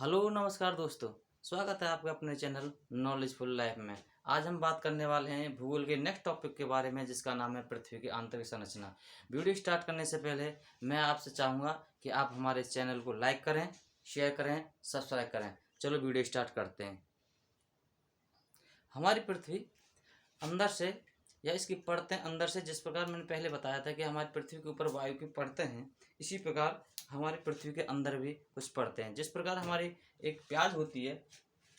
Hello नमस्कार दोस्तों। स्वागत है आपका अपने चैनल नॉलेजफुल लाइफ में। आज हम बात करने वाले हैं भूगोल के नेक्स्ट टॉपिक के बारे में, जिसका नाम है पृथ्वी की आंतरिक संरचना। वीडियो स्टार्ट करने से पहले मैं आपसे चाहूँगा कि आप हमारे इस चैनल को लाइक करें, शेयर करें, सब्सक्राइब करें। चलो वीडियो स्टार्ट करते हैं। हमारी पृथ्वी अंदर से या इसकी परतें अंदर से, जिस प्रकार मैंने पहले बताया था कि हमारी पृथ्वी के ऊपर वायु की परतें हैं, इसी प्रकार हमारी पृथ्वी के अंदर भी कुछ परतें हैं। जिस प्रकार हमारी एक प्याज होती है,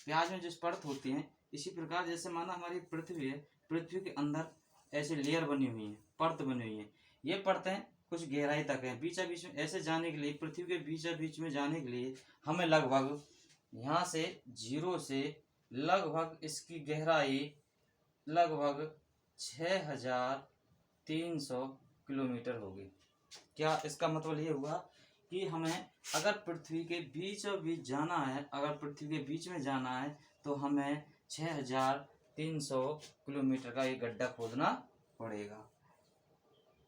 प्याज में जिस परत होती है, इसी प्रकार जैसे माना हमारी पृथ्वी है, पृथ्वी के अंदर ऐसे लेयर बनी हुई हैं, परत बनी हुई हैं। ये परतें कुछ गहराई तक हैं। बीचा बीच में ऐसे जाने के लिए, पृथ्वी के बीचा बीच में जाने के लिए हमें लगभग यहाँ से 0 से लगभग इसकी गहराई लगभग 6300 किलोमीटर होगी। क्या इसका मतलब ये हुआ कि हमें अगर पृथ्वी के बीचों बीच जाना है, अगर पृथ्वी के बीच में जाना है तो हमें 6300 किलोमीटर का एक गड्ढा खोदना पड़ेगा।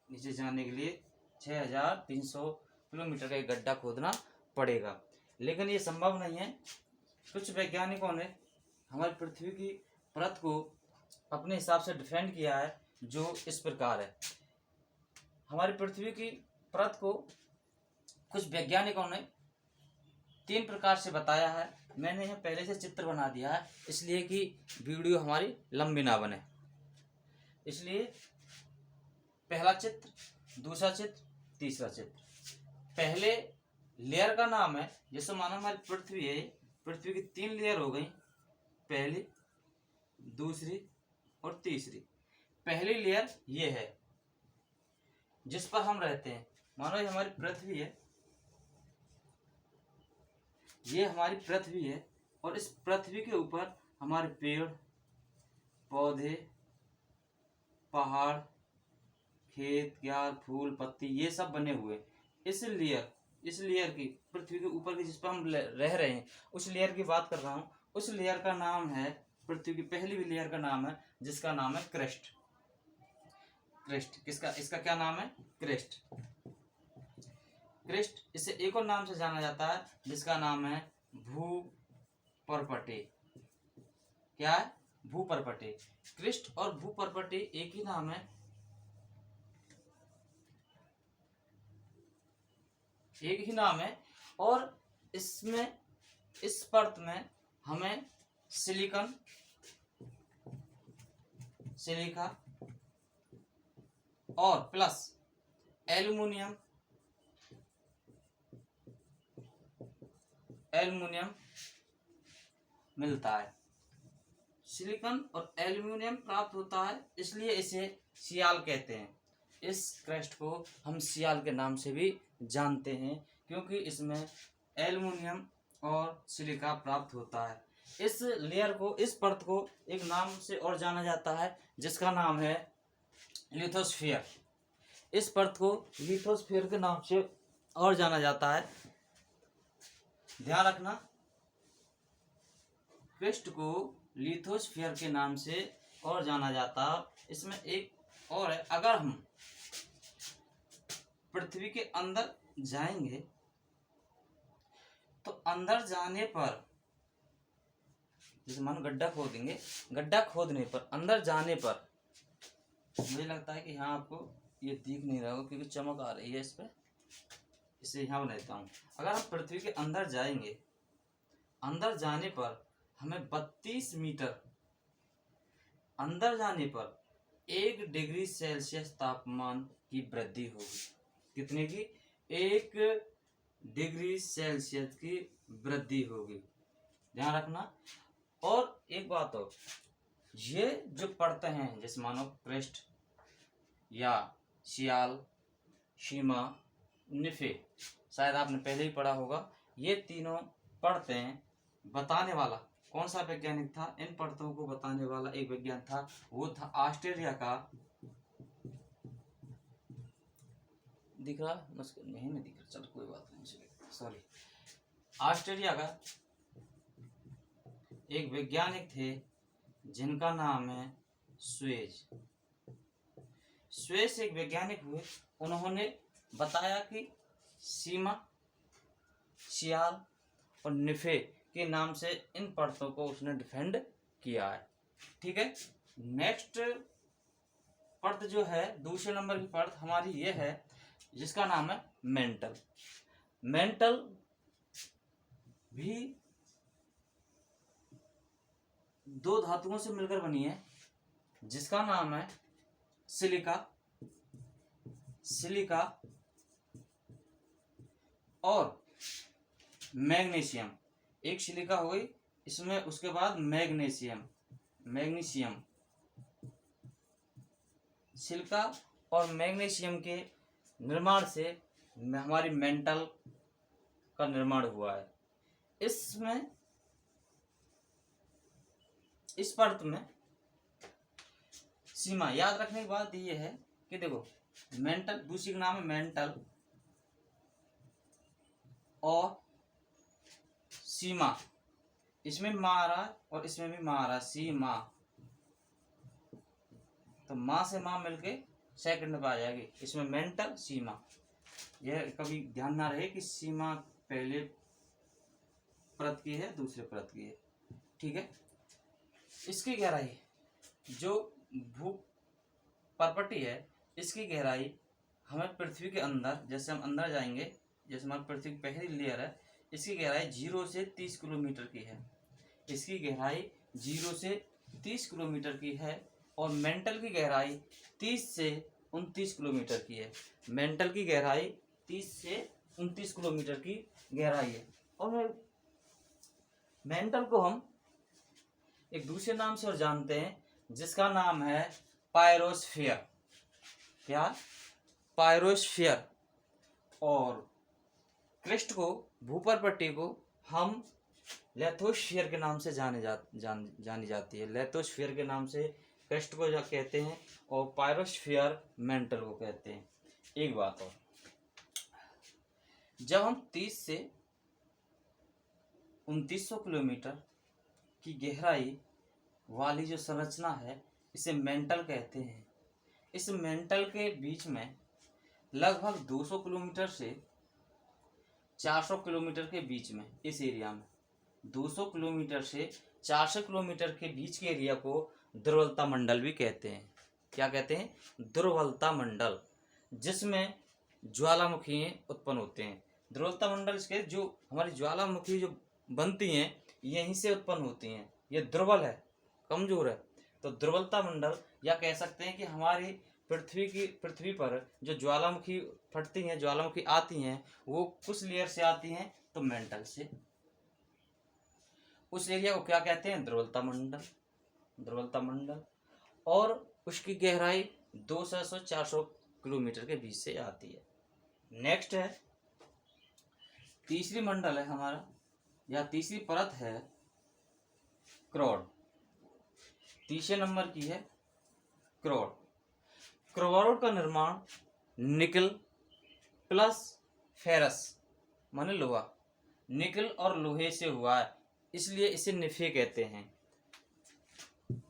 नीचे जाने के लिए 6300 किलोमीटर का एक गड्ढा खोदना पड़ेगा, लेकिन ये संभव नहीं है। कुछ वैज्ञानिकों ने हमारी पृथ्वी की परत को अपने हिसाब से डिफेंड किया है, जो इस प्रकार है। हमारी पृथ्वी की परत को कुछ वैज्ञानिकों ने 3 प्रकार से बताया है। मैंने यहाँ पहले से चित्र बना दिया है, इसलिए कि वीडियो हमारी लंबी ना बने, इसलिए पहला चित्र, दूसरा चित्र, तीसरा चित्र। पहले लेयर का नाम है, जैसे मानो हमारी पृथ्वी है, पृथ्वी की 3 लेयर हो गई, पहली, दूसरी और तीसरी। पहली लेयर ये है जिस पर हम रहते हैं। मानो ये हमारी पृथ्वी है, ये हमारी पृथ्वी है, और इस पृथ्वी के ऊपर हमारे पेड़ पौधे, पहाड़, खेत क्यार, फूल पत्ती, ये सब बने हुए। इस लेयर की, पृथ्वी के ऊपर की जिस पर हम रह रहे हैं, उस लेयर की बात कर रहा हूँ। उस लेयर का नाम है, पृथ्वी की पहली भी लेयर का नाम है, जिसका नाम है क्रेस्ट। क्रेस्ट किसका, इसका क्या नाम है? क्रेस्ट। क्रेस्ट, इसे एक और नाम से जाना जाता है, जिसका नाम है भूपर्पटे। क्या है? भूपर्पटे। क्रेस्ट और भूपर्पटे एक ही नाम है, एक ही नाम है। और इसमें, इस परत में हमें सिलिकॉन, सिलिका और प्लस एल्युमिनियम, मिलता है। सिलिकॉन और एल्युमिनियम प्राप्त होता है, इसलिए इसे सियाल कहते हैं। इस क्रेस्ट को हम सियाल के नाम से भी जानते हैं, क्योंकि इसमें एल्युमिनियम और सिलिका प्राप्त होता है। इस लेयर को, इस परत को एक नाम से और जाना जाता है, जिसका नाम है लिथोस्फीयर। इस परत को लिथोस्फीयर के नाम से और जाना जाता है। ध्यान रखना, क्रेस्ट को लिथोस्फीयर के नाम से और जाना जाता है। इसमें एक और है, अगर हम पृथ्वी के अंदर जाएंगे तो अंदर जाने पर, जैसे मानो गड्ढा खोदेंगे, गड्ढा खोदने पर, अंदर जाने पर, मुझे लगता है कि यहाँ आपको ये दिख नहीं रहा होगा क्योंकि चमक आ रही है इस पर, इसे यहाँ बनाता हूँ। अगर हम पृथ्वी के अंदर जाएंगे, अंदर जाने पर हमें 32 मीटर, अंदर जाने पर 1 डिग्री सेल्सियस तापमान की वृद्धि होगी। कितने की? 1 डिग्री सेल्सियस की वृद्धि होगी। ध्यान रखना। और एक बात और, ये जो परतें हैं, जैसे मानो क्रेस्ट या सियाल, शीमा, निफे, शायद आपने पहले ही पढ़ा होगा। ये तीनों परतें बताने वाला कौन सा वैज्ञानिक था? इन परतों को बताने वाला एक विज्ञान था, वो था ऑस्ट्रेलिया का, दिख रहा नहीं दिख रहा, चलो कोई बात नहीं, सॉरी। ऑस्ट्रेलिया का एक वैज्ञानिक थे, जिनका नाम है स्वेज। स्वेज एक वैज्ञानिक हुए, उन्होंने बताया कि सीमा, सियाल और निफे के नाम से इन परतों को उसने डिफेंड किया है। ठीक है, नेक्स्ट परत जो है, दूसरे नंबर की परत हमारी ये है जिसका नाम है मेंटल। मेंटल भी दो धातुओं से मिलकर बनी है जिसका नाम है सिलिका और मैग्नीशियम। एक सिलिका हो गई, इसमें उसके बाद मैग्नीशियम। सिलिका और मैग्नीशियम के निर्माण से हमारी मेंटल का निर्माण हुआ है। इसमें इस परत में सीमा याद रखने की बात यह है कि देखो, मेंटल दूसरी का नाम है मेंटल और सीमा। इसमें माँ आ रहा है और इसमें भी माँ आ रहा है, सीमा। तो माँ से माँ मिलके सेकंड में आ जाएगी। इसमें मेंटल सीमा, यह कभी ध्यान ना रहे कि सीमा पहले परत की है दूसरे परत की है। ठीक है, इसकी गहराई जो भू परपटी है, इसकी गहराई हमें पृथ्वी के अंदर, जैसे हम अंदर जाएंगे, जैसे हमारी पृथ्वी की पहली लेयर है, इसकी गहराई 0 से 30 किलोमीटर की है। इसकी गहराई 0 से 30 किलोमीटर की है और मेंटल की गहराई 30 से 29 किलोमीटर की है। मेंटल की गहराई 30 से 29 किलोमीटर की गहराई है। और मेंटल को हम एक दूसरे नाम से और जानते हैं जिसका नाम है पायरोस्फीयर। क्या? पायरोस्फीयर। और क्रिस्ट को, भूपरपट्टी को हम लेथोस्फीयर के नाम से जानी जाती है। लेथोस्फीयर के नाम से क्रिस्ट को कहते हैं और पायरोस्फीयर मेंटल को कहते हैं। एक बात और, जब हम 30 से 2900 किलोमीटर की गहराई वाली जो संरचना है, इसे मेंटल कहते हैं। इस मेंटल के बीच में लगभग 200 किलोमीटर से 400 किलोमीटर के बीच में, इस एरिया में 200 किलोमीटर से 400 किलोमीटर के बीच के एरिया को दुर्बलता मंडल भी कहते हैं। क्या कहते हैं? दुर्बलता मंडल, जिसमें ज्वालामुखी उत्पन्न होते हैं। दुर्बलता मंडल इसके जो हमारी ज्वालामुखी जो बनती हैं यहीं से उत्पन्न होती हैं। ये दुर्बल है, कमजोर है, तो दुर्बलता मंडल, या कह सकते हैं कि हमारी पृथ्वी पर जो ज्वालामुखी फटती हैं, ज्वालामुखी आती हैं, वो कुछ लेयर से आती हैं, तो मेंटल से। उस एरिया को क्या कहते हैं? दुर्बलता मंडल। और उसकी गहराई 200 से 400 किलोमीटर के बीच से आती है। नेक्स्ट है, तीसरी मंडल है हमारा, या तीसरी परत है क्रोड। तीसरे नंबर की है क्रोड। क्रोड का निर्माण निकल प्लस फेरस माने लोहा, निकल और लोहे से हुआ है, इसलिए इसे निफे कहते हैं।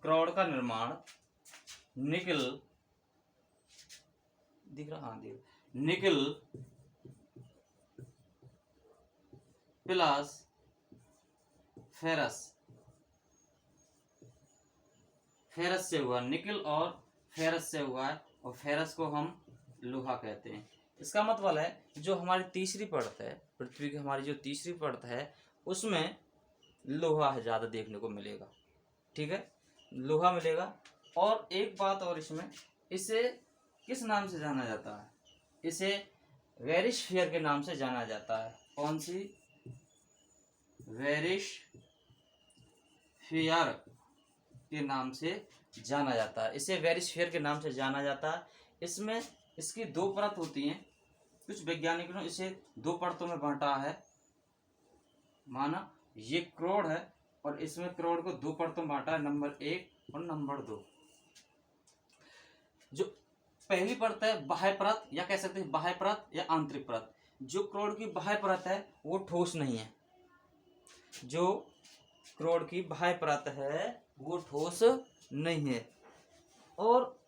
क्रोड का निर्माण निकल, दिख रहा? हाँ, निकल प्लस फेरस से हुआ, निकल और फेरस से हुआ है, और फेरस को हम लोहा कहते हैं। इसका मतलब है जो हमारी तीसरी परत है, पृथ्वी की हमारी जो तीसरी परत है, उसमें लोहा है ज़्यादा देखने को मिलेगा। ठीक है, लोहा मिलेगा। और एक बात और, इसमें इसे किस नाम से जाना जाता है? इसे वेरिस्फीयर के नाम से जाना जाता है। कौन सी? वेरिस्फीयर के नाम से जाना जाता है। इसे वेरिस्फीयर के नाम से जाना जाता है। इसमें इसकी दो परत होती हैं। कुछ वैज्ञानिकों ने इसे दो परतों में बांटा है। माना ये क्रोड है और इसमें क्रोड को दो परतों में बांटा है, नंबर 1 और नंबर 2। जो पहली परत है बाह्य परत, या कह सकते हैं बाह्य परत या आंतरिक परत। जो क्रोड की बाह्य परत है वो ठोस नहीं है। जो क्रोड की बाह्य परत है वो ठोस नहीं है। और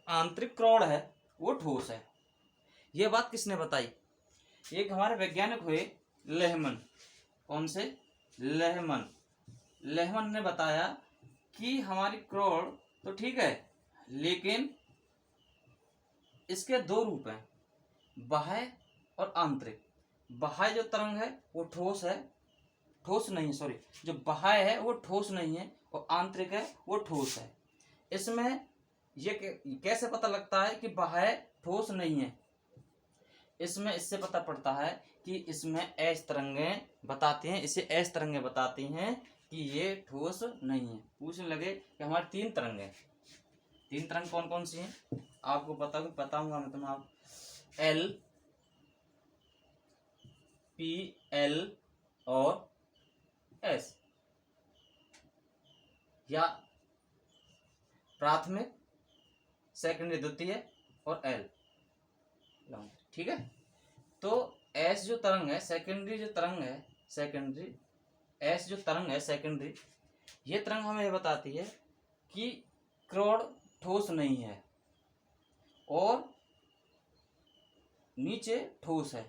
आंतरिक क्रोड है वो ठोस है। यह बात किसने बताई? एक हमारे वैज्ञानिक हुए लेहमन। कौन से? लेहमन। लेहमन ने बताया कि हमारी क्रोड तो ठीक है, लेकिन इसके दो रूप हैं, बाह्य और आंतरिक। बाह्य जो तरंग है वो ठोस है, ठोस नहीं है, सॉरी, जो बाह्य है वो ठोस नहीं है और आंतरिक है वो ठोस है। इसमें ये कैसे पता लगता है कि बाह्य ठोस नहीं है? इसमें इससे पता पड़ता है कि इसमें ऐस तरंगें बताती हैं, इसे ऐस तरंगें बताती हैं कि ये ठोस नहीं है। पूछने लगे कि हमारी तीन तरंगें, तीन तरंग कौन कौन सी हैं? आपको बताऊंगा मैं तुम्हें। आप एल, पी, एल और एस, या प्राथमिक, सेकेंडरी द्वितीय और एल, ठीक है। तो एस जो तरंग है, सेकेंडरी जो तरंग है, सेकेंडरी एस जो तरंग है सेकेंडरी, ये तरंग हमें ये बताती है कि क्रोड ठोस नहीं है और नीचे ठोस है।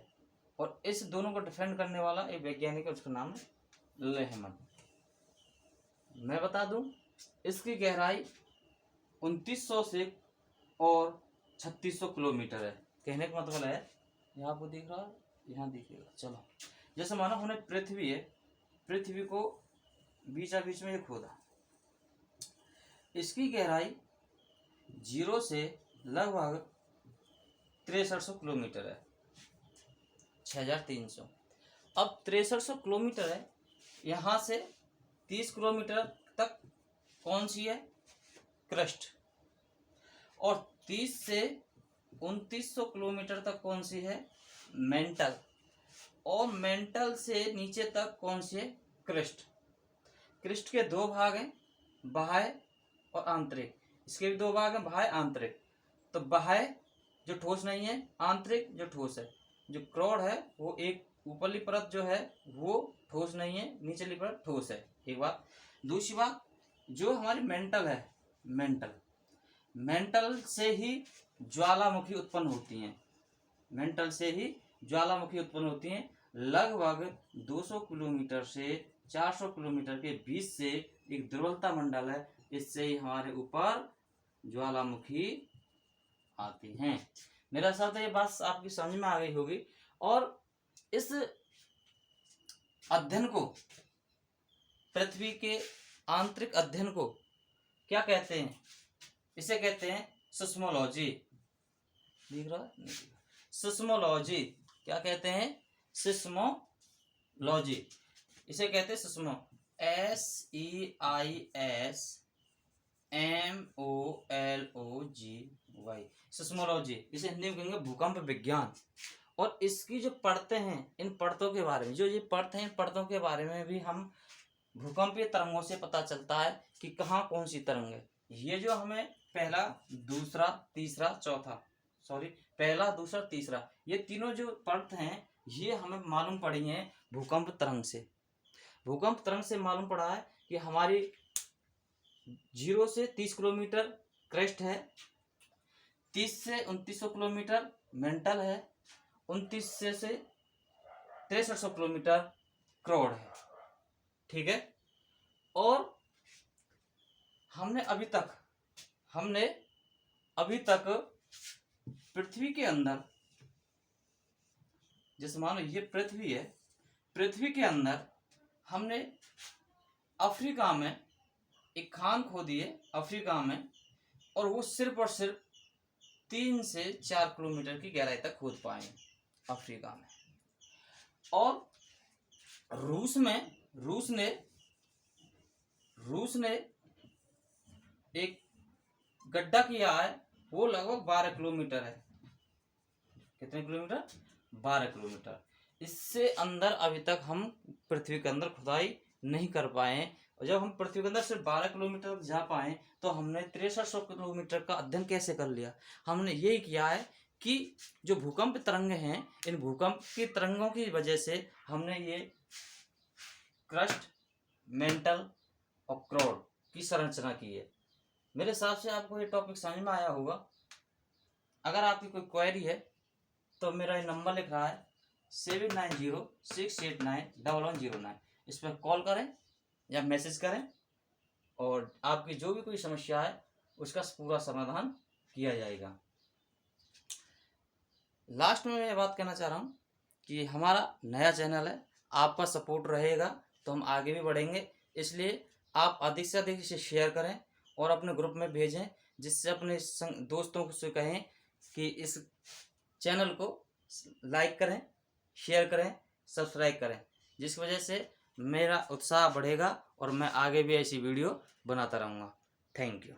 और इस दोनों को डिफेंड करने वाला एक वैज्ञानिक है, उसका नाम है लेहमन। मैं बता दूं, इसकी गहराई 2900 से और 3600 किलोमीटर है। कहने का मतलब है, यहाँ आपको दिख रहा है, यहाँ दिखेगा। चलो, जैसे मानो हमने पृथ्वी है, पृथ्वी को बीचा बीच में खोदा, इसकी गहराई 0 से लगभग 6300 किलोमीटर है, 6300। अब 6300 किलोमीटर है, यहाँ से 30 किलोमीटर तक कौन सी है? क्रस्ट। और 30 से 2900 किलोमीटर तक कौन सी है? मेंटल। और मेंटल से नीचे तक कौन सी है? क्रिस्ट। क्रिस्ट के दो भाग हैं, बाह्य और आंतरिक। इसके भी दो भाग हैं, बाह्य आंतरिक। तो बाह्य जो ठोस नहीं है, आंतरिक जो ठोस है। जो क्रोड है वो एक ऊपरली परत जो है वो ठोस नहीं है, निचली परत ठोस है, एक बात। दूसरी बात, जो हमारी मेंटल है, मेंटल से ही ज्वालामुखी उत्पन्न होती हैं, मेंटल से ही ज्वालामुखी उत्पन्न होती हैं। लगभग 200 किलोमीटर से 400 किलोमीटर के बीच से एक दुर्बलता मंडल है, इससे ही हमारे ऊपर ज्वालामुखी आती हैं। मेरा साथ ये बात आपकी समझ में आ गई होगी। और इस अध्ययन को, पृथ्वी के आंतरिक अध्ययन को क्या कहते हैं? इसे कहते हैं सिस्मोलॉजी। दिख रहा है? सिस्मोलॉजी। क्या कहते हैं? सिस्मोलॉजी। इसे कहते हैं सिस्मो, SEISMOLOGY, सिस्मोलॉजी। इसे हिंदी में कहेंगे भूकंप विज्ञान। और इसकी जो परतें हैं, इन परतों के बारे में, जो ये परत हैं, इन परतों के बारे में भी हम भूकंपीय तरंगों से पता चलता है कि कहाँ कौन सी तरंग है। ये जो हमें पहला, दूसरा, तीसरा, चौथा, सॉरी, पहला, दूसरा, तीसरा, ये तीनों जो परत हैं ये हमें मालूम पड़ी हैं भूकंप तरंग से। भूकंप तरंग से मालूम पड़ा है कि हमारी 0 से 30 किलोमीटर क्रेस्ट है, 30 से 2900 किलोमीटर मेंटल है, 29 से 6300 किलोमीटर क्रोड है, ठीक है। और हमने अभी तक पृथ्वी के अंदर, जैसे मानो ये पृथ्वी है, पृथ्वी के अंदर हमने अफ्रीका में एक खान खोदी है, अफ्रीका में, और वो सिर्फ और सिर्फ 3 से 4 किलोमीटर की गहराई तक खोद पाए अफ्रीका में। और रूस ने एक गड्ढा किया है, वो लगभग 12 किलोमीटर है। कितने किलोमीटर? 12 किलोमीटर। इससे अंदर अभी तक हम पृथ्वी के अंदर खुदाई नहीं कर पाए। और जब हम पृथ्वी के अंदर सिर्फ 12 किलोमीटर तक जा पाए तो हमने 6300 किलोमीटर का अध्ययन कैसे कर लिया? हमने यही किया है कि जो भूकंप तरंगे हैं, इन भूकंप की तरंगों की वजह से हमने ये क्रस्ट, मेंटल और क्रोड की संरचना की है। मेरे हिसाब से आपको ये टॉपिक समझ में आया होगा। अगर आपकी कोई क्वेरी है तो मेरा ये नंबर लिख रहा है 7906891109। इस पर कॉल करें या मैसेज करें और आपकी जो भी कोई समस्या है उसका पूरा समाधान किया जाएगा। लास्ट में मैं ये बात कहना चाह रहा हूँ कि हमारा नया चैनल है, आपका सपोर्ट रहेगा तो हम आगे भी बढ़ेंगे, इसलिए आप अधिक से अधिक इसे शेयर करें और अपने ग्रुप में भेजें, जिससे अपने दोस्तों से कहें कि इस चैनल को लाइक करें, शेयर करें, सब्सक्राइब करें, जिस वजह से मेरा उत्साह बढ़ेगा और मैं आगे भी ऐसी वीडियो बनाता रहूँगा। Thank you.